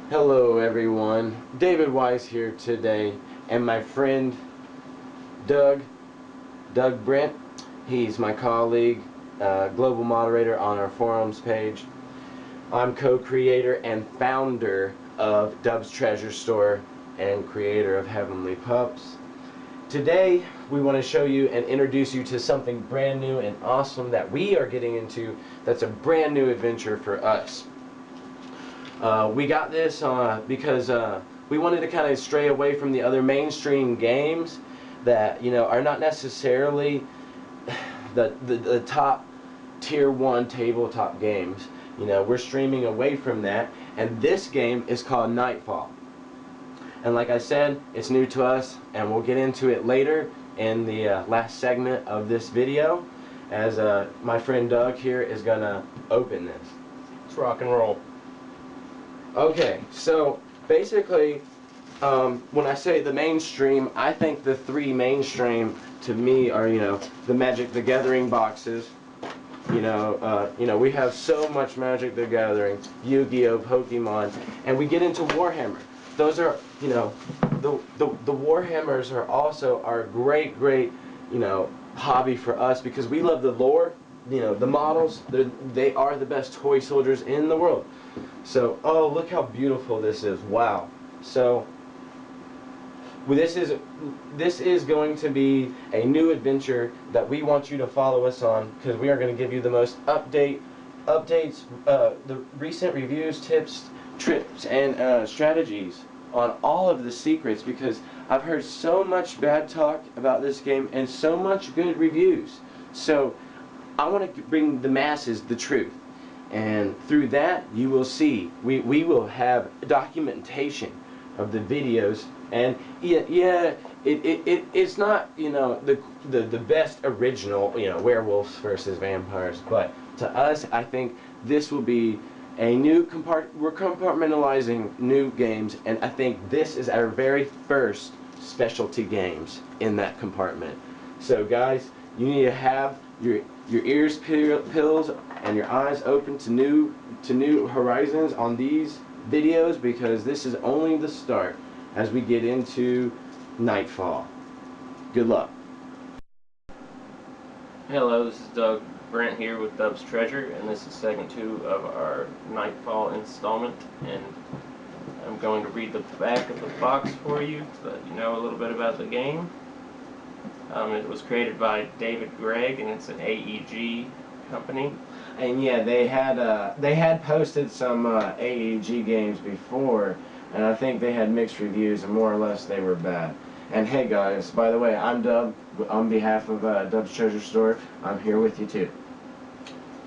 Hello everyone, David Wise here today, and my friend Doug Brent. He's my colleague, global moderator on our forums page. I'm co-creator and founder of Dub's Treasure Store and creator of Heavenly Pups. Today we want to show you and introduce you to something brand new and awesome that we are getting into. That's a brand new adventure for us. We got this because we wanted to kind of stray away from the other mainstream games that are not necessarily the top tier 1 tabletop games. We're streaming away from that, and this game is called NiteFall. And like I said, it's new to us, and we'll get into it later in the last segment of this video, as my friend Doug here is gonna open this. Let's rock and roll. Okay, so basically, when I say the mainstream, I think the three mainstream to me are, the Magic the Gathering boxes. We have so much Magic the Gathering, Yu-Gi-Oh, Pokemon, and we get into Warhammer. Those are, the Warhammers are also our great, hobby for us, because we love the lore. The models, they are the best toy soldiers in the world. So, oh, look how beautiful this is. Wow. So, this is going to be a new adventure that we want you to follow us on, because we are going to give you the most updates, the recent reviews, tips, tricks, and strategies on all of the secrets, because I've heard so much bad talk about this game and so much good reviews. So, I want to bring the masses the truth. And through that, you will see, we will have documentation of the videos. And it's not, the best original, werewolves versus vampires, but to us, I think this will be a new we're compartmentalizing new games, and I think this is our very first specialty games in that compartment. So guys, you need to have your ears peeled and your eyes open to new horizons on these videos, because this is only the start as we get into NiteFall. Good luck. Hello, this is Doug Brent here with Dub's Treasure, and this is segment 2 of our NiteFall installment. And I'm going to read the back of the box for you so that you know a little bit about the game. It was created by David Gregg, and it's an AEG company. And yeah, they had posted some AEG games before, and I think they had mixed reviews, and more or less they were bad. And hey guys, by the way, I'm Dub. On behalf of Dub's Treasure Store, I'm here with you too.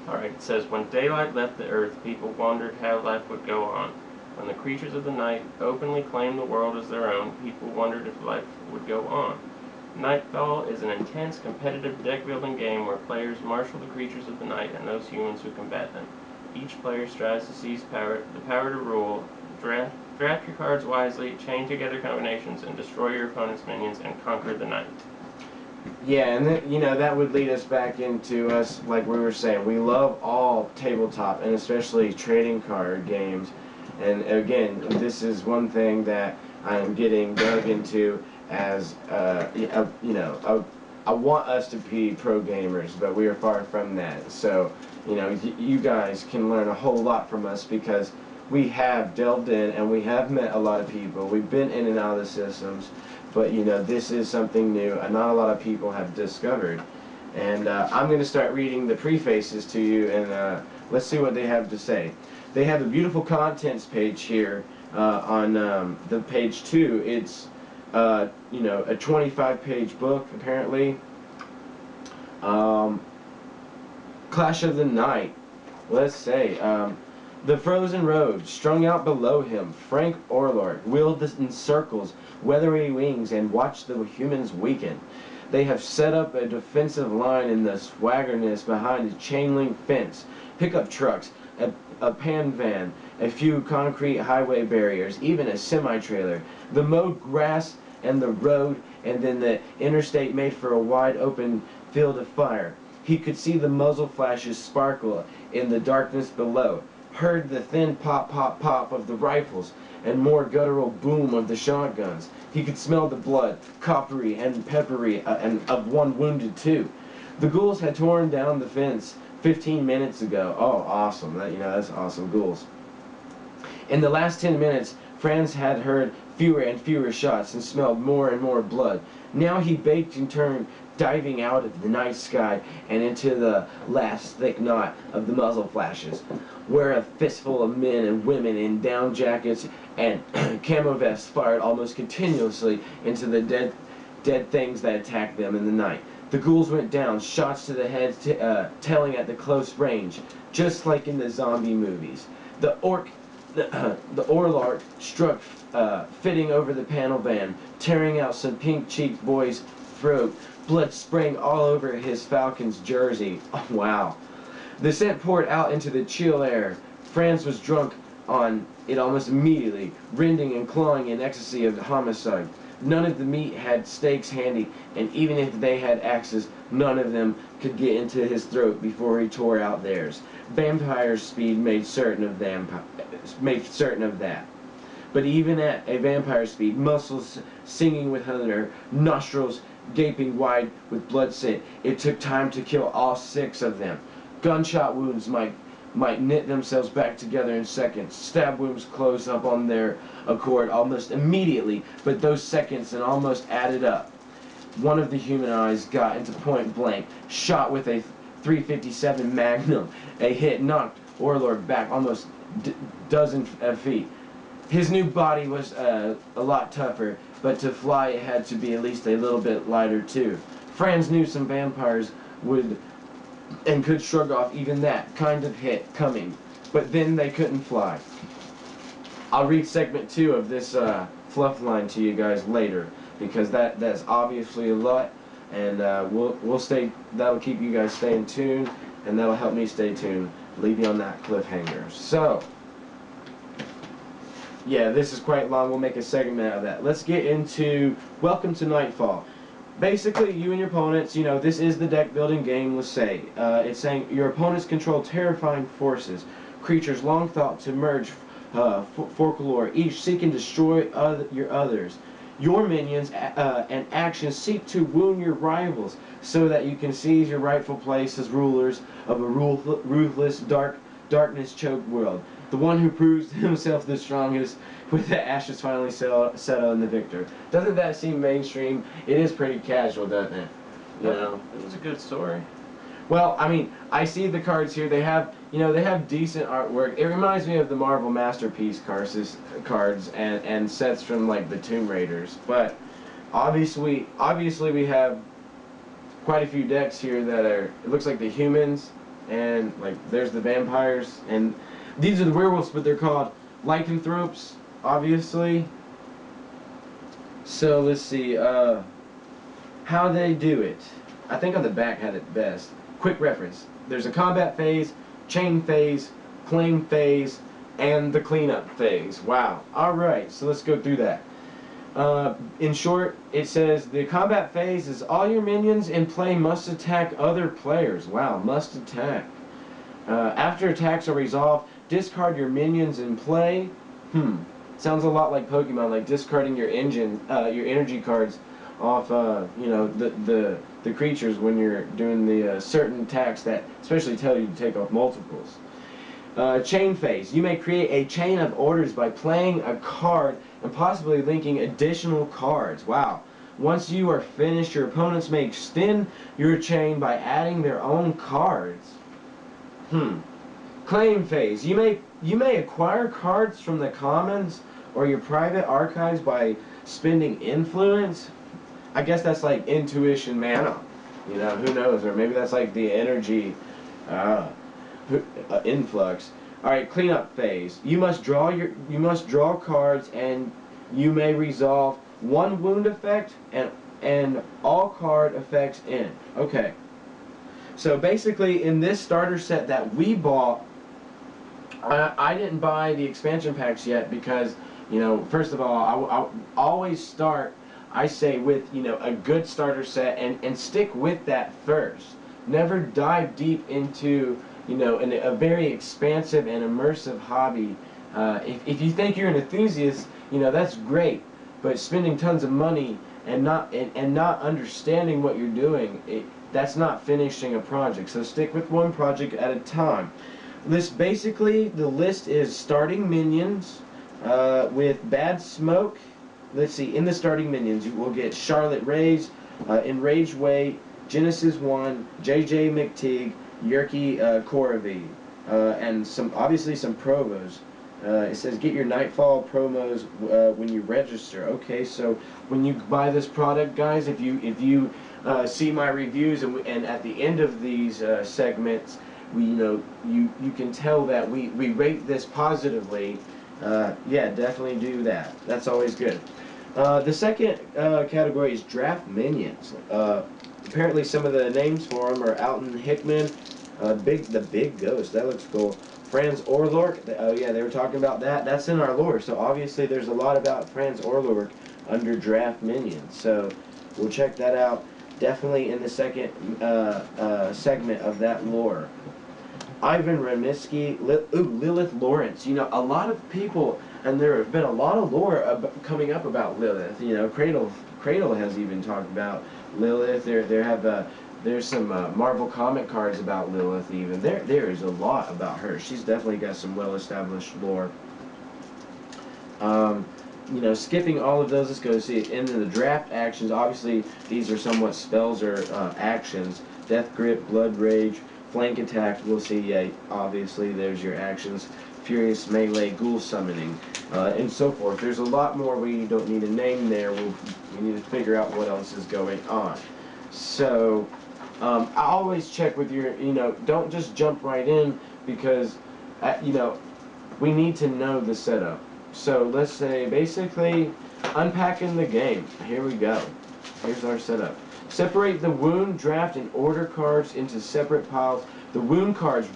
Alright, it says, when daylight left the earth, people wondered how life would go on. When the creatures of the night openly claimed the world as their own, people wondered if life would go on. NiteFall is an intense, competitive deck-building game where players marshal the creatures of the night and those humans who combat them. Each player strives to seize the power to rule, draft your cards wisely, chain together combinations, and destroy your opponent's minions and conquer the night. Yeah, and that would lead us back into us, like we were saying, we love all tabletop, and especially trading card games. And again, this is one thing that I'm getting dug into, as I want us to be pro gamers, but we are far from that. So you guys can learn a whole lot from us, because we have delved in and we have met a lot of people. We've been in and out of the systems, but this is something new and not a lot of people have discovered. And I'm going to start reading the prefaces to you, and let's see what they have to say. They have a beautiful contents page here on the page 2. It's a 25-page book, apparently. Clash of the Night. Let's say, the frozen road, strung out below him, Frank Orlord, wheeled in circles, weathery wings, and watched the humans weaken. They have set up a defensive line in the swaggerness behind a chain-link fence, pickup trucks, a pan van, a few concrete highway barriers, even a semi-trailer. The mowed grass and the road, and then the interstate made for a wide open field of fire. He could see the muzzle flashes sparkle in the darkness below. heard the thin pop, pop, pop of the rifles and more guttural boom of the shotguns. He could smell the blood, coppery and peppery, and of one wounded too. The ghouls had torn down the fence 15 minutes ago. Oh, awesome. That's awesome, ghouls. In the last 10 minutes, Franz had heard fewer and fewer shots and smelled more and more blood. Now he baked and turned, diving out of the night sky and into the last thick knot of the muzzle flashes, where a fistful of men and women in down jackets and camo vests fired almost continuously into the dead things that attacked them in the night. The ghouls went down, shots to the head telling at the close range, just like in the zombie movies. The Orlark struck, fitting over the panel van, tearing out some pink-cheeked boy's throat. Blood sprang all over his Falcons jersey. Oh, wow. The scent poured out into the chill air. Franz was drunk on it almost immediately, rending and clawing in ecstasy of homicide. None of the meat had stakes handy, and even if they had axes, none of them could get into his throat before he tore out theirs. Vampire's speed made certain of that. But even at a vampire's speed, muscles singing with hunger, nostrils gaping wide with blood scent, it took time to kill all 6 of them. Gunshot wounds might knit themselves back together in seconds. Stab wounds closed up on their accord almost immediately, but those seconds and almost added up. One of the human eyes got into point blank, shot with a .357 Magnum. A hit knocked Orlord back almost dozen feet. His new body was a lot tougher, but to fly it had to be at least a little bit lighter too. Franz knew some vampires would and could shrug off even that kind of hit coming, but then they couldn't fly. I'll read segment 2 of this fluff line to you guys later, because that's obviously a lot, and we'll stay. That'll keep you guys staying tuned, and that'll help me stay tuned, leave you on that cliffhanger. So, yeah, this is quite long. We'll make a segment out of that. Let's get into Welcome to Nightfall. Basically, you and your opponents, this is the deck building game, let's say. It's saying your opponents control terrifying forces, creatures long thought to merge folklore, each seek and destroy your others. Your minions and actions seek to wound your rivals so that you can seize your rightful place as rulers of a ruthless, darkness-choked world. The one who proves himself the strongest with the ashes finally settle in the victor. Doesn't that seem mainstream? It is pretty casual, doesn't it? It was a good story. Well, I mean, I see the cards here. They have, they have decent artwork. It reminds me of the Marvel Masterpiece cards and sets from like the Tomb Raiders. But obviously we have quite a few decks here that are. It looks like the humans, and like there's the vampires, and these are the werewolves, but they're called lycanthropes, obviously. So let's see, how they do it. I think on the back had it best. Quick reference. There's a combat phase, chain phase, claim phase, and the cleanup phase. Wow. Alright, so let's go through that. In short, it says the combat phase is all your minions in play must attack other players. Wow, must attack. After attacks are resolved, discard your minions in play. Sounds a lot like Pokemon, like discarding your energy cards off, the creatures when you're doing the certain attacks that especially tell you to take off multiples. Chain phase. You may create a chain of orders by playing a card and possibly linking additional cards. Wow. Once you are finished, your opponents may extend your chain by adding their own cards. Claim phase. You may acquire cards from the commons or your private archives by spending influence. I guess that's like intuition mana. Who knows? Or maybe that's like the energy influx. Alright, cleanup phase. You must draw cards, and you may resolve one wound effect and all card effects end. Okay. So basically in this starter set that we bought, I didn't buy the expansion packs yet because, first of all, I always start, I say, with, a good starter set and stick with that first. Never dive deep into a very expansive and immersive hobby. If you think you're an enthusiast, that's great. But spending tons of money and not understanding what you're doing, that's not finishing a project. So stick with one project at a time. The list is starting minions with Bad Smoke. Let's see, in the starting minions, you will get Charlotte Rays, Enraged Way, Genesis 1, JJ McTeague, Yerky Koravi, and obviously some promos. It says get your NiteFall promos when you register. Okay, so when you buy this product, guys, if you see my reviews and at the end of these segments, you can tell that we rate this positively. Yeah, definitely do that. That's always good. The second category is draft minions. Apparently, some of the names for them are Alton Hickman, the Big Ghost. That looks cool. Franz Orlork. Oh yeah, they were talking about that. That's in our lore. So obviously, there's a lot about Franz Orlork under draft minions. So we'll check that out. Definitely in the second segment of that lore. Ivan Remisky, Lilith Lawrence. A lot of people, and there have been a lot of lore coming up about Lilith. Cradle has even talked about Lilith. There's some Marvel comic cards about Lilith even. There is a lot about her. She's definitely got some well-established lore. Skipping all of those, let's go see into the draft actions. Obviously, these are somewhat spells or actions. Death Grip, Blood Rage, Flank Attack. We'll see, yeah, obviously there's your actions. Furious Melee, Ghoul Summoning, and so forth. There's a lot more we don't need a name there. We need to figure out what else is going on. So, I always check with your, don't just jump right in because, we need to know the setup. So let's say basically unpacking the game. Here we go. Here's our setup. Separate the wound, draft, and order cards into separate piles. The wound cards.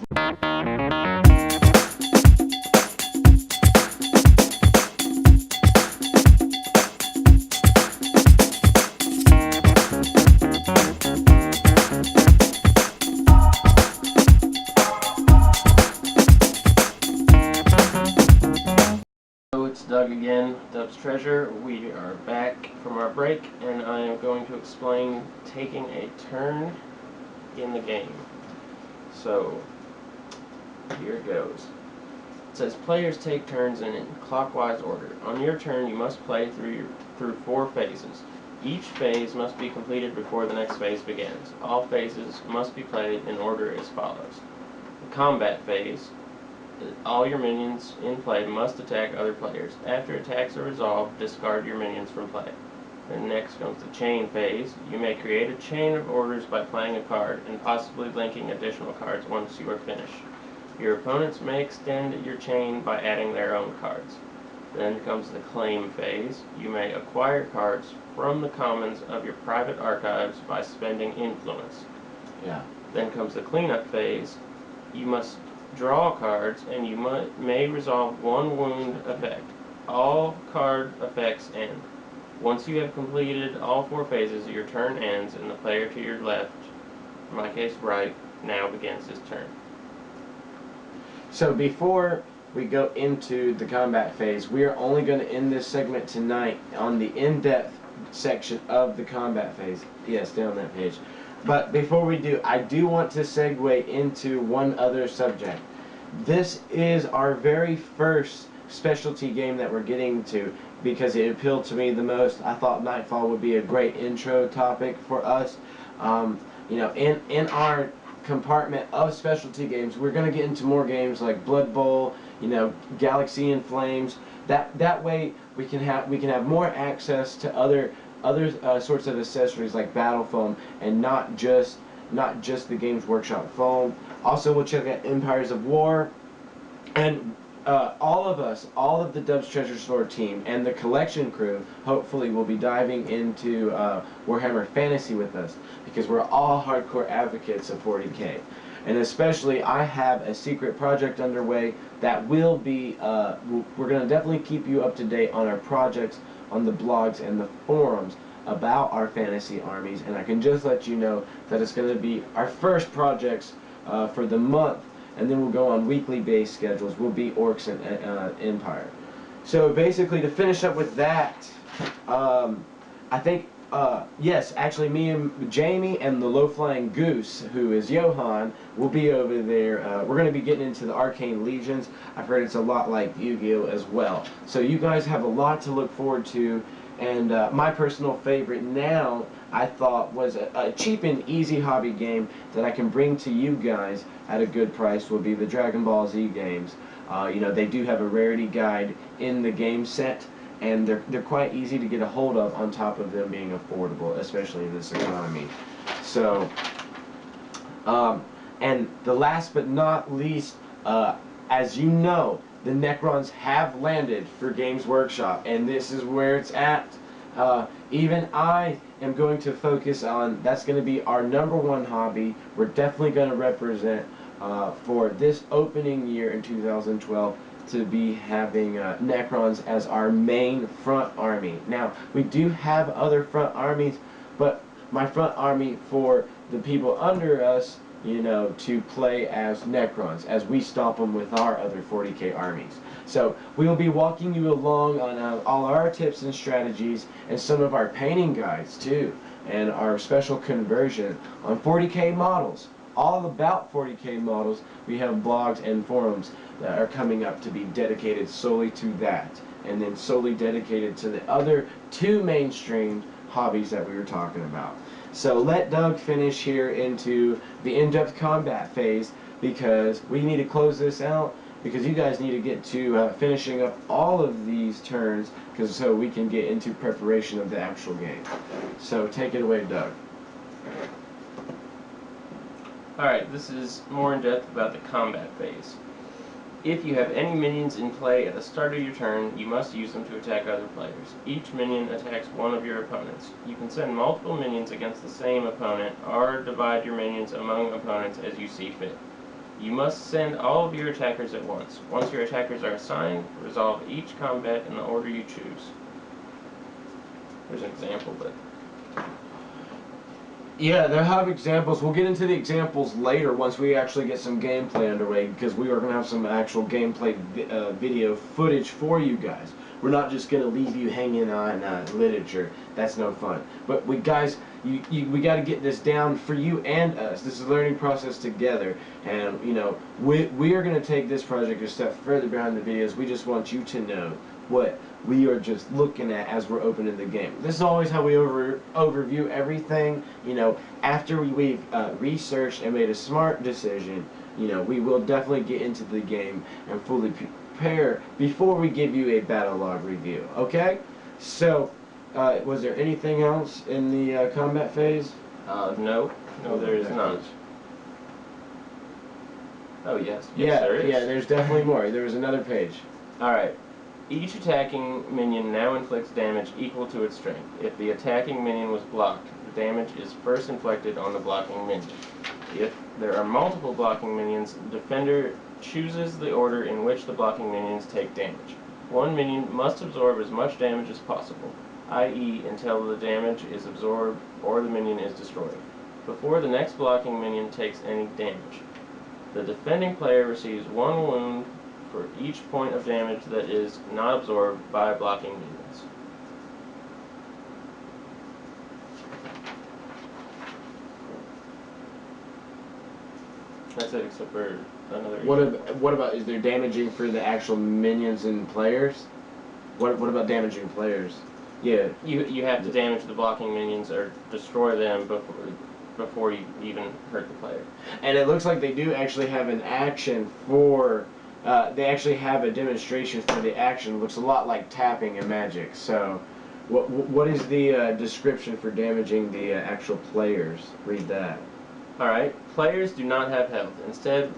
Doug again, Dub's Treasure. We are back from our break, and I am going to explain taking a turn in the game. So, here it goes. It says players take turns in clockwise order. On your turn, you must play through 4 phases. Each phase must be completed before the next phase begins. All phases must be played in order as follows. The combat phase. All your minions in play must attack other players. After attacks are resolved, discard your minions from play. Then next comes the chain phase. You may create a chain of orders by playing a card and possibly linking additional cards once you are finished. Your opponents may extend your chain by adding their own cards. Then comes the claim phase. You may acquire cards from the commons of your private archives by spending influence. Yeah. Then comes the cleanup phase. You must draw cards, and you may resolve one wound effect. All card effects end. Once you have completed all 4 phases, your turn ends, and the player to your left, in my case right, now begins his turn. So before we go into the combat phase, we are only going to end this segment tonight on the in-depth section of the combat phase. Yes, down that page. But before we do, I do want to segue into one other subject. This is our very first specialty game that we're getting to because it appealed to me the most. I thought NiteFall would be a great intro topic for us. In our compartment of specialty games, we're going to get into more games like Blood Bowl, Galaxy in Flames. That way we can have more access to other sorts of accessories like battle foam and not just the Games Workshop foam. Also, we'll check out Empires of War, and all of the Dub's Treasure Store team and the collection crew hopefully will be diving into Warhammer Fantasy with us because we're all hardcore advocates of 40K. And especially, I have a secret project underway that will be, we're going to definitely keep you up to date on our projects on the blogs and the forums about our fantasy armies. And I can just let you know that it's going to be our first projects for the month and then we'll go on weekly base schedules. We'll beat Orcs and Empire. So basically, to finish up with that, I think, yes, actually me and Jamie and the low-flying goose, who is Johan, will be over there. We're going to be getting into the Arcane Legions. I've heard it's a lot like Yu-Gi-Oh! As well. So you guys have a lot to look forward to. And my personal favorite now, I thought, was a cheap and easy hobby game that I can bring to you guys at a good price will be the Dragon Ball Z games. You know, they do have a rarity guide in the game set, and they're quite easy to get a hold of on top of them being affordable, especially in this economy. So, and the last but not least, as you know, the Necrons have landed for Games Workshop, and this is where it's at. Even I am going to focus on, that's going to be our #1 hobby. We're definitely going to represent for this opening year in 2012 to be having Necrons as our main front army. Now, we do have other front armies, but my front army for the people under us, you know, to play as Necrons, as we stomp them with our other 40k armies. So we will be walking you along on all our tips and strategies, and some of our painting guides too, and our special conversion on 40k models. All about 40k models. We have blogs and forums that are coming up to be dedicated solely to that, and then solely dedicated to the other 2 mainstream hobbies that we were talking about. So let Doug finish here into the in-depth combat phase, because we need to close this out, because you guys need to get to finishing up all of these turns, so we can get into preparation of the actual game. So take it away, Doug. Alright, this is more in depth about the combat phase. If you have any minions in play at the start of your turn, you must use them to attack other players. Each minion attacks one of your opponents. You can send multiple minions against the same opponent, or divide your minions among opponents as you see fit. You must send all of your attackers at once. Once your attackers are assigned, resolve each combat in the order you choose. There's an example, but... Yeah, they'll have examples. We'll get into the examples later once we actually get some gameplay underway, because we are going to have some actual gameplay video footage for you guys. We're not just going to leave you hanging on literature. That's no fun. But we guys, we got to get this down for you and us. This is a learning process together, and you know, we are going to take this project a step further behind the videos. We just want you to know what we are just looking at as we're opening the game. This is always how we overview everything. You know, after we've researched and made a smart decision, you know, we will definitely get into the game and fully prepare before we give you a battle log review. Okay? So, was there anything else in the combat phase? No, there is not. Oh yes, Yeah, there is. yeah, there's definitely more. There was another page. Alright. Each attacking minion now inflicts damage equal to its strength. If the attacking minion was blocked, the damage is first inflicted on the blocking minion. If there are multiple blocking minions, the defender chooses the order in which the blocking minions take damage. One minion must absorb as much damage as possible, i.e. until the damage is absorbed or the minion is destroyed, before the next blocking minion takes any damage. The defending player receives 1 wound for each point of damage that is not absorbed by blocking minions. That's it, except for another... What about, is there damaging for the actual minions and players? What about damaging players? Yeah. You have to damage the blocking minions or destroy them before you even hurt the player. And it looks like they do actually have an action for... they actually have a demonstration for the action. It looks a lot like tapping in Magic. So, what is the description for damaging the actual players? Read that. Alright, players do not have health. Instead,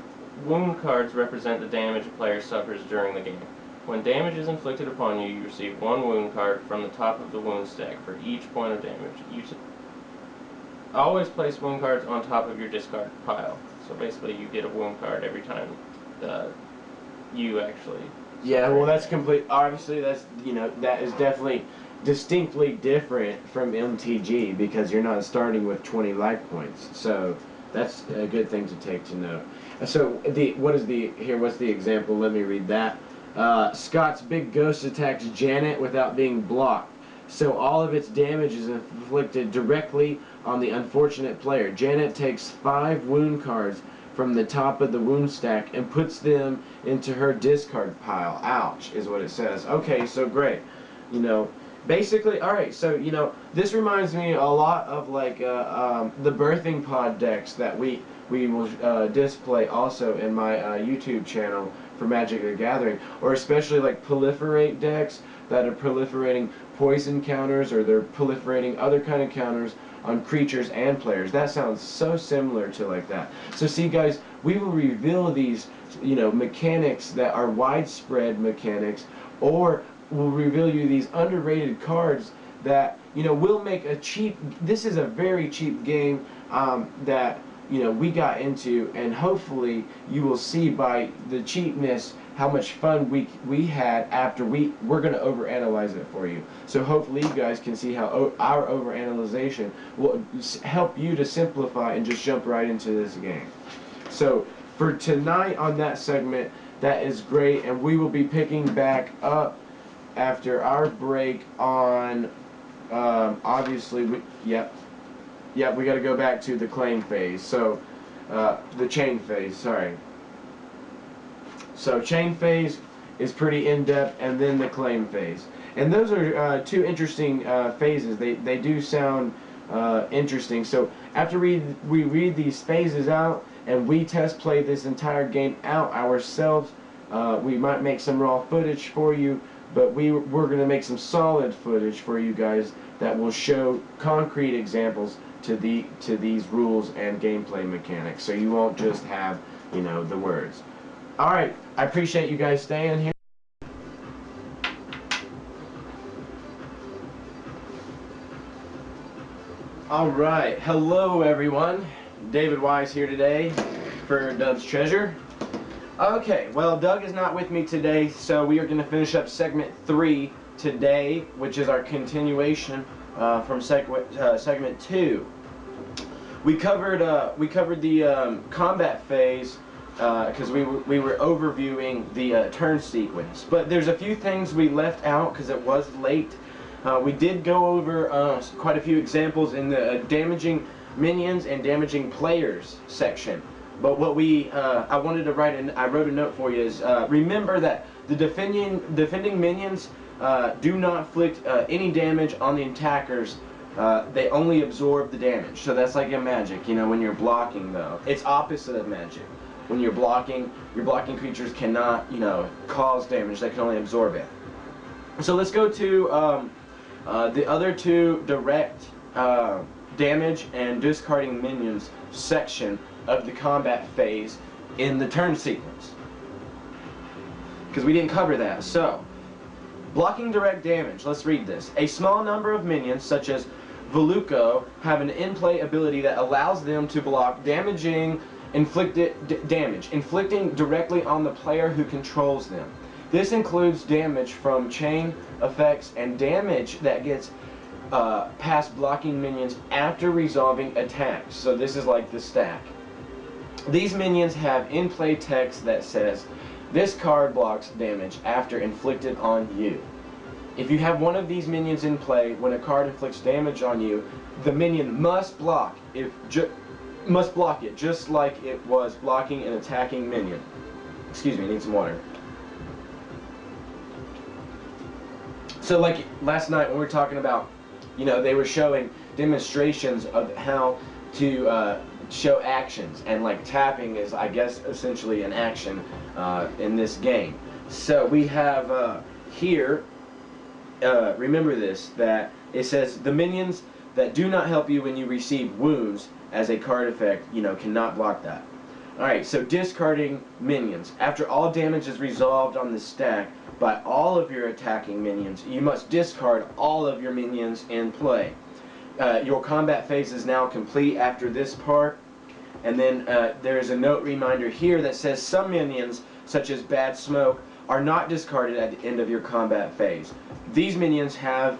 wound cards represent the damage a player suffers during the game. When damage is inflicted upon you, you receive 1 wound card from the top of the wound stack for each point of damage. You always place wound cards on top of your discard pile. So basically you get a wound card every time you actually... Yeah, well that's complete... Obviously that's, you know, that is definitely distinctly different from MTG, because you're not starting with 20 life points. So, That's a good thing to take to note. So what's the example? Let me read that. Scott's big ghost attacks Janet without being blocked. So all of its damage is inflicted directly on the unfortunate player. Janet takes 5 wound cards from the top of the wound stack and puts them into her discard pile. Ouch, is what it says. Okay, so great. You know, basically, alright, so, you know, this reminds me a lot of, like, the birthing pod decks that we will display also in my YouTube channel for Magic the Gathering, or especially, like, proliferate decks that are proliferating poison counters, or they're proliferating other kind of counters on creatures and players. That sounds so similar to like that. So see, guys, we will reveal these, you know, mechanics that are widespread mechanics, or we'll reveal you these underrated cards that, you know, will make a cheap, this is a very cheap game that, you know, we got into, and hopefully you will see by the cheapness how much fun we had after we're going to overanalyze it for you. So hopefully you guys can see how our overanalyzation will help you to simplify and just jump right into this game. So for tonight on that segment, that is great, and we will be picking back up after our break on, obviously, we got to go back to the claim phase. So, the chain phase, sorry. So, chain phase is pretty in-depth, and then the claim phase. And those are 2 interesting phases. They do sound interesting. So, after we read these phases out, and we test play this entire game out ourselves, we might make some raw footage for you, but we're going to make some solid footage for you guys that will show concrete examples to these rules and gameplay mechanics, so you won't just have, you know, the words. Alright, I appreciate you guys staying here. Alright, hello everyone. David Wise here today for Doug's Treasure. Okay, well, Doug is not with me today, so we are going to finish up segment 3 today, which is our continuation from segment 2. We covered the combat phase because we were overviewing the turn sequence, but there's a few things we left out because it was late. We did go over quite a few examples in the damaging minions and damaging players section. But what I wanted to I wrote a note for you is remember that the defending minions do not inflict any damage on the attackers. They only absorb the damage. So that's like in Magic, you know, when you're blocking though. It's opposite of Magic. When you're blocking, your blocking creatures cannot, you know, cause damage. They can only absorb it. So let's go to the other 2 direct damage and discarding minions section of the combat phase in the turn sequence, because we didn't cover that. So, blocking direct damage, let's read this. A small number of minions, such as Voluco, have an in-play ability that allows them to block inflicting directly on the player who controls them. This includes damage from chain effects and damage that gets past blocking minions after resolving attacks. So this is like the stack. These minions have in-play text that says, this card blocks damage after inflicted on you. If you have one of these minions in play, when a card inflicts damage on you, the minion must block it just like it was blocking an attacking minion. Excuse me, I need some water. So like last night when we were talking about, you know, they were showing demonstrations of how to show actions, and like tapping is, I guess, essentially an action in this game. So we have here, remember this, that it says the minions that do not help you when you receive wounds as a card effect, you know, cannot block that. Alright, so discarding minions. After all damage is resolved on the stack by all of your attacking minions, you must discard all of your minions in play. Your combat phase is now complete after this part, and then there is a note reminder here that says some minions, such as Bad Smoke, are not discarded at the end of your combat phase. These minions have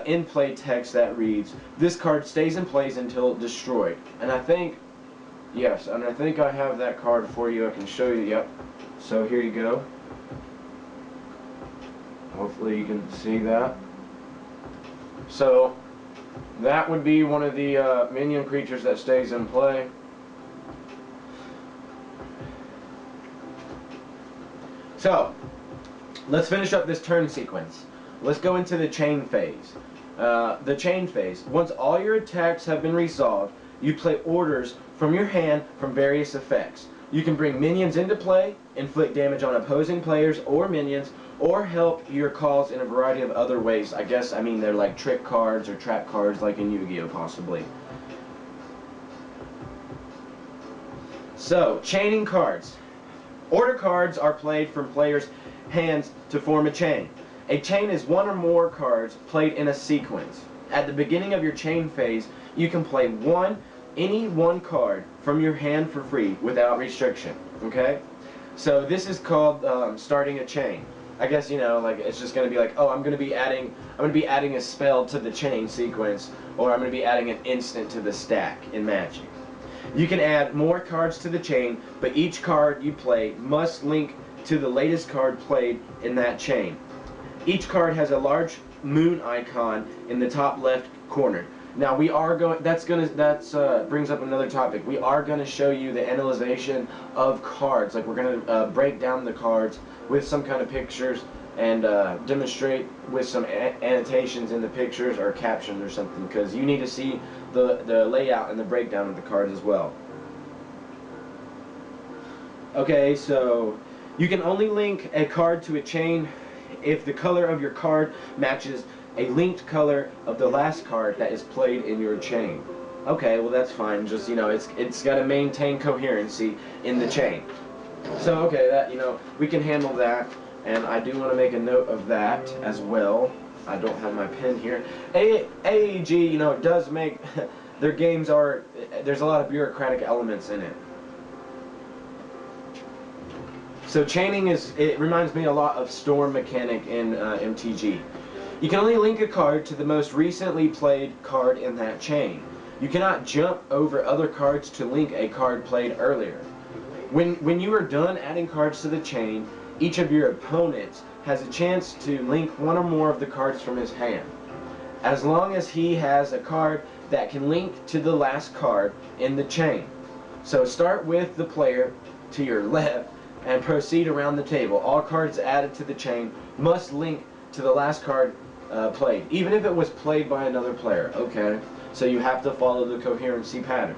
in-play text that reads, this card stays in place until destroyed. And I think Yes, and I think I have that card for you. I can show you. Yep. So here you go. Hopefully you can see that. So that would be one of the minion creatures that stays in play. So let's finish up this turn sequence. Let's go into the chain phase. The chain phase. Once all your attacks have been resolved, you play orders from your hand from various effects. You can bring minions into play, inflict damage on opposing players or minions, or help your cause in a variety of other ways. I mean they're like trick cards or trap cards like in Yu-Gi-Oh! Possibly. So, chaining cards. Order cards are played from players' hands to form a chain. A chain is one or more cards played in a sequence. At the beginning of your chain phase, you can play any one card from your hand for free without restriction. Okay? So this is called starting a chain. I guess, you know, like it's just going to be like, oh, I'm going to be adding a spell to the chain sequence, or I'm going to be adding an instant to the stack in Magic. You can add more cards to the chain, but each card you play must link to the latest card played in that chain. Each card has a large moon icon in the top left corner. Now we are going. That brings up another topic. We are going to show you the analyzation of cards. Like we're going to break down the cards with some kind of pictures and demonstrate with some annotations in the pictures or captions or something, because you need to see the layout and the breakdown of the cards as well. Okay, so you can only link a card to a chain if the color of your card matches a linked color of the last card that is played in your chain. Okay, well that's fine. Just, you know, it's got to maintain coherency in the chain. So okay, that, you know, we can handle that, and I do want to make a note of that as well. I don't have my pen here. AEG, you know, does make their games are, there's a lot of bureaucratic elements in it. So chaining it reminds me a lot of Storm mechanic in MTG. You can only link a card to the most recently played card in that chain. You cannot jump over other cards to link a card played earlier. When you are done adding cards to the chain, each of your opponents has a chance to link one or more of the cards from his hand, as long as he has a card that can link to the last card in the chain. So start with the player to your left and proceed around the table. All cards added to the chain must link to the last card played, even if it was played by another player. Okay, so you have to follow the coherency pattern.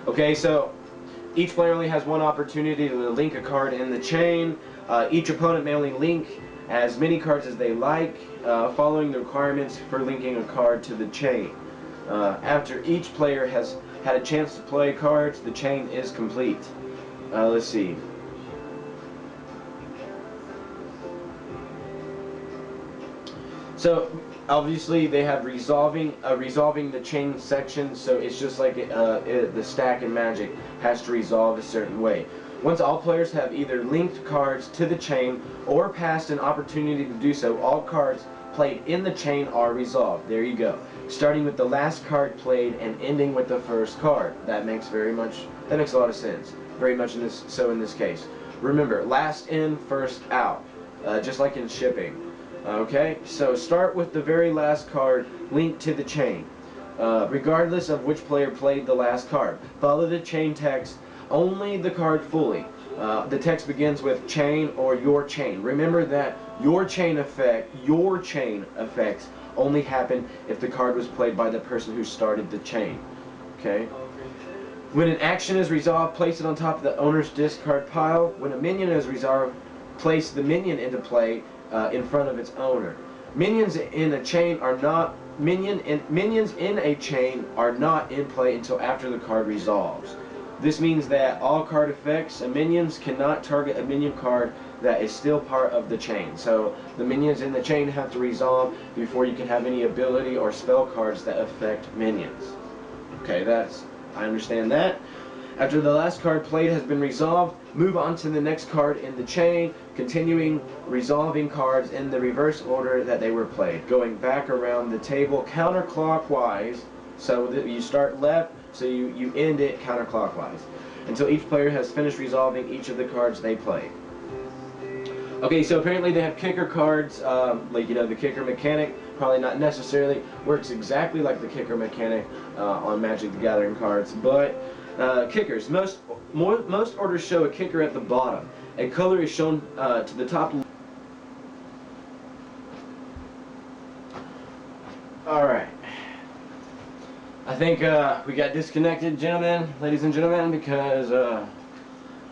Okay, so each player only has one opportunity to link a card in the chain. Each opponent may only link as many cards as they like, following the requirements for linking a card to the chain. After each player has had a chance to play cards, the chain is complete. Let's see. So obviously they have resolving the chain section, so it's just like the stack in Magic has to resolve a certain way. Once all players have either linked cards to the chain or passed an opportunity to do so, all cards played in the chain are resolved. There you go. Starting with the last card played and ending with the first card. That makes a lot of sense. Very much in this case. Remember, last in, first out. Just like in shipping. Okay, so start with the very last card linked to the chain, regardless of which player played the last card. Follow the chain text, only the card fully. The text begins with chain or your chain. Remember that your chain effects only happen if the card was played by the person who started the chain. Okay? When an action is resolved, place it on top of the owner's discard pile. When a minion is resolved, place the minion into play in front of its owner. Minions in a chain are not in play until after the card resolves. This means that all card effects and minions cannot target a minion card that is still part of the chain. So the minions in the chain have to resolve before you can have any ability or spell cards that affect minions. Okay, I understand that. After the last card played has been resolved, move on to the next card in the chain, continuing resolving cards in the reverse order that they were played, going back around the table counterclockwise. So that you start left, so you end it counterclockwise, until each player has finished resolving each of the cards they played. Okay, so apparently they have kicker cards, like, you know, the kicker mechanic probably not necessarily works exactly like the kicker mechanic on Magic the Gathering cards, but kickers. Most orders show a kicker at the bottom. A color is shown to the top. Alright. I think we got disconnected, gentlemen, ladies and gentlemen, because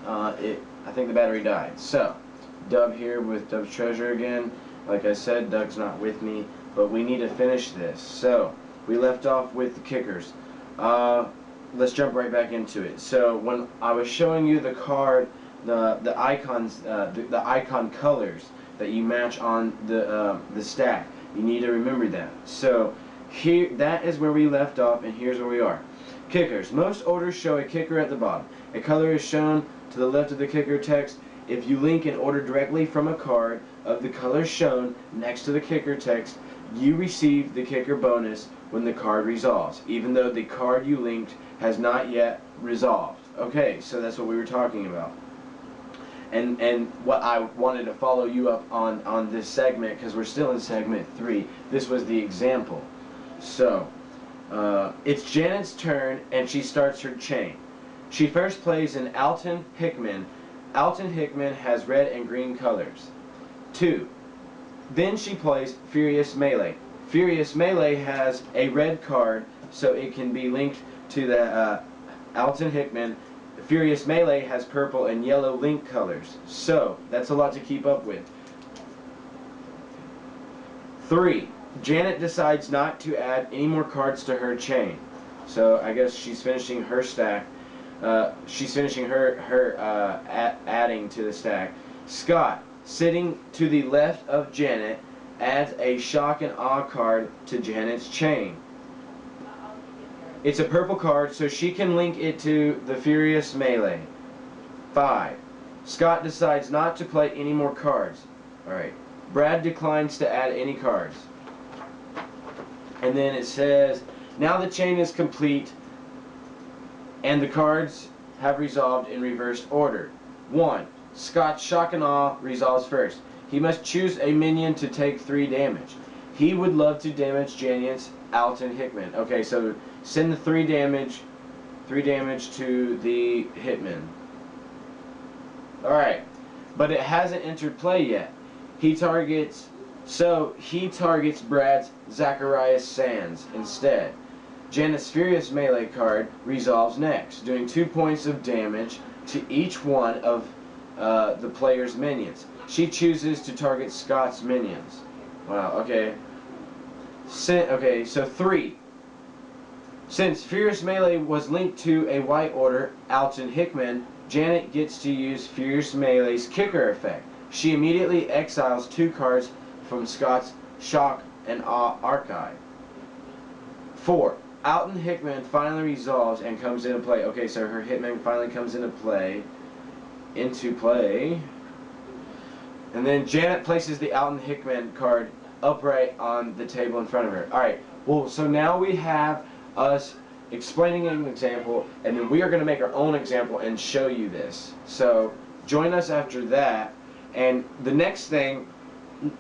I think the battery died. So, Dub here with Dub's Treasure again. Like I said, Doug's not with me, but we need to finish this. So, we left off with the kickers. Let's jump right back into it. So, when I was showing you the card, the icons, the icon colors that you match on the stack, you need to remember that. So, here, that is where we left off, and here's where we are. Kickers. Most orders show a kicker at the bottom. A color is shown to the left of the kicker text. If you link an order directly from a card of the color shown next to the kicker text, you receive the kicker bonus when the card resolves, even though the card you linked has not yet resolved. Okay, so that's what we were talking about. And what I wanted to follow you up on this segment, because we're still in segment 3, this was the example. So, it's Janet's turn, and she starts her chain. She first plays an Alton Hickman. Alton Hickman has red and green colors. 2. Then she plays Furious Melee. Furious Melee has a red card, so it can be linked to the Alton Hickman. Furious Melee has purple and yellow link colors. So, that's a lot to keep up with. 3. Janet decides not to add any more cards to her chain. So, I guess she's finishing her stack. She's finishing her adding to the stack. Scott, sitting to the left of Janet, adds a shock and awe card to Janet's chain. It's a purple card, so she can link it to the Furious Melee. 5. Scott decides not to play any more cards. Alright. Brad declines to add any cards. And then it says, now the chain is complete, and the cards have resolved in reversed order. 1. Scott's Shock and Awe resolves first. He must choose a minion to take 3 damage. He would love to damage Janet's Alton Hickman. Okay, so send the 3 damage to the Hitman. Alright, but it hasn't entered play yet. He targets Brad's Zacharias Sands instead. Janet's Furious Melee card resolves next, doing 2 points of damage to each one of the player's minions. She chooses to target Scott's minions. Wow, okay. Okay, so 3. Since Furious Melee was linked to a white order, Alton Hickman, Janet gets to use Furious Melee's kicker effect. She immediately exiles 2 cards from Scott's Shock and Awe archive. 4. Alton Hickman finally resolves and comes into play. Okay, so her Hitman finally comes into play. And then Janet places the Alton Hickman card upright on the table in front of her. Alright, well, so now we have us explaining an example, and then we are going to make our own example and show you this. So, join us after that, and the next thing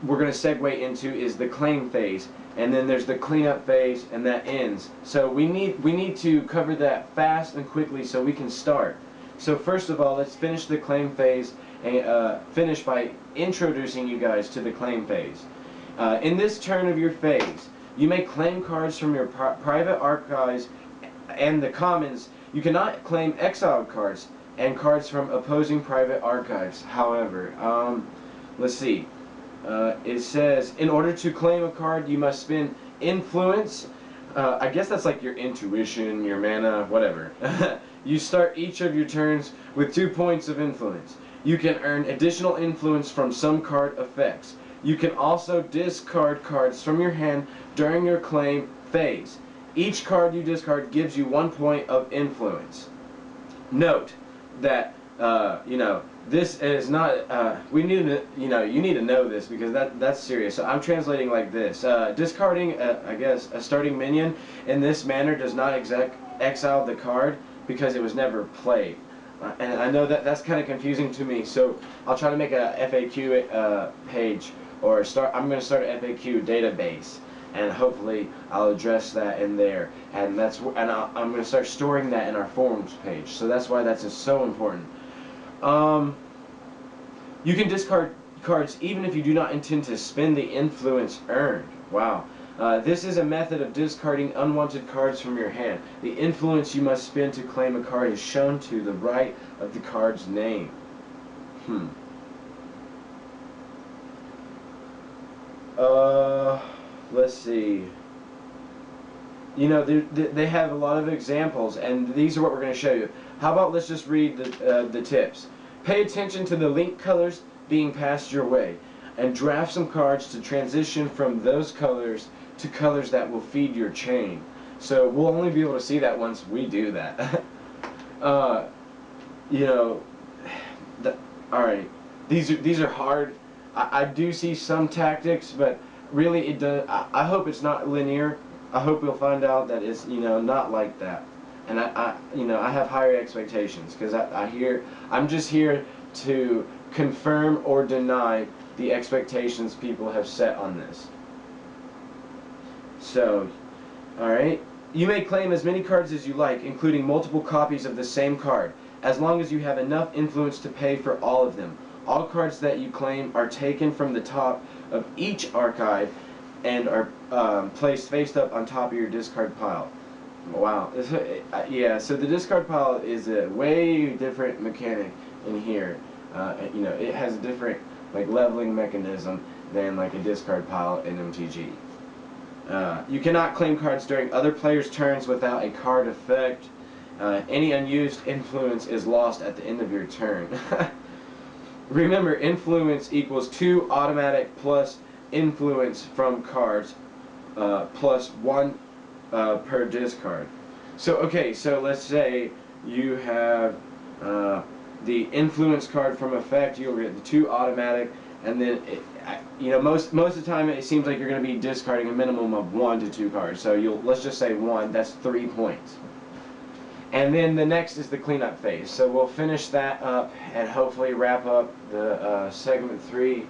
we're going to segue into is the claim phase, and then there's the cleanup phase, and that ends. So we need to cover that fast and quickly so we can start. So first of all, let's finish the claim phase, and finish by introducing you guys to the claim phase. In this turn of your phase, you may claim cards from your private archives and the commons. You cannot claim exiled cards and cards from opposing private archives. However, let's see. It says, in order to claim a card, you must spend influence. I guess that's like your intuition, your mana, whatever. You start each of your turns with 2 points of influence. You can earn additional influence from some card effects. You can also discard cards from your hand during your claim phase. Each card you discard gives you 1 point of influence. note that this is not. We need to, you need to know this because that's serious. So I'm translating like this: discarding, I guess, a starting minion in this manner does not exile the card because it was never played. And I know that that's kind of confusing to me, so I'll try to make a FAQ page, or I'm going to start an FAQ database, and hopefully I'll address that in there. And I'm going to start storing that in our forums page. So that's why that's so important. You can discard cards even if you do not intend to spend the influence earned. Wow. This is a method of discarding unwanted cards from your hand. The influence you must spend to claim a card is shown to the right of the card's name. Let's see. They have a lot of examples, and these are what we're going to show you. How about let's just read the tips. Pay attention to the link colors being passed your way, and draft some cards to transition from those colors to colors that will feed your chain. So we'll only be able to see that once we do that. Alright, these are hard. I do see some tactics, but really it does. I hope it's not linear. I hope we'll find out that it's not like that. And I have higher expectations because I'm just here to confirm or deny the expectations people have set on this. So, alright. You may claim as many cards as you like, including multiple copies of the same card, as long as you have enough influence to pay for all of them. All cards that you claim are taken from the top of each archive and are placed face up on top of your discard pile. Wow. Yeah, so the discard pile is a way different mechanic in here. It has a different leveling mechanism than a discard pile in MTG. You cannot claim cards during other players' turns without a card effect. Any unused influence is lost at the end of your turn. Remember, influence equals 2 automatic plus influence from cards plus 1 per discard. So okay, so let's say you have the influence card from effect. You'll get the 2 automatic, and then most of the time it seems like you're going to be discarding a minimum of 1 to 2 cards. So let's just say 1. That's 3 points. And then the next is the cleanup phase. So we'll finish that up and hopefully wrap up the segment 3,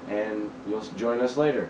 and you'll join us later.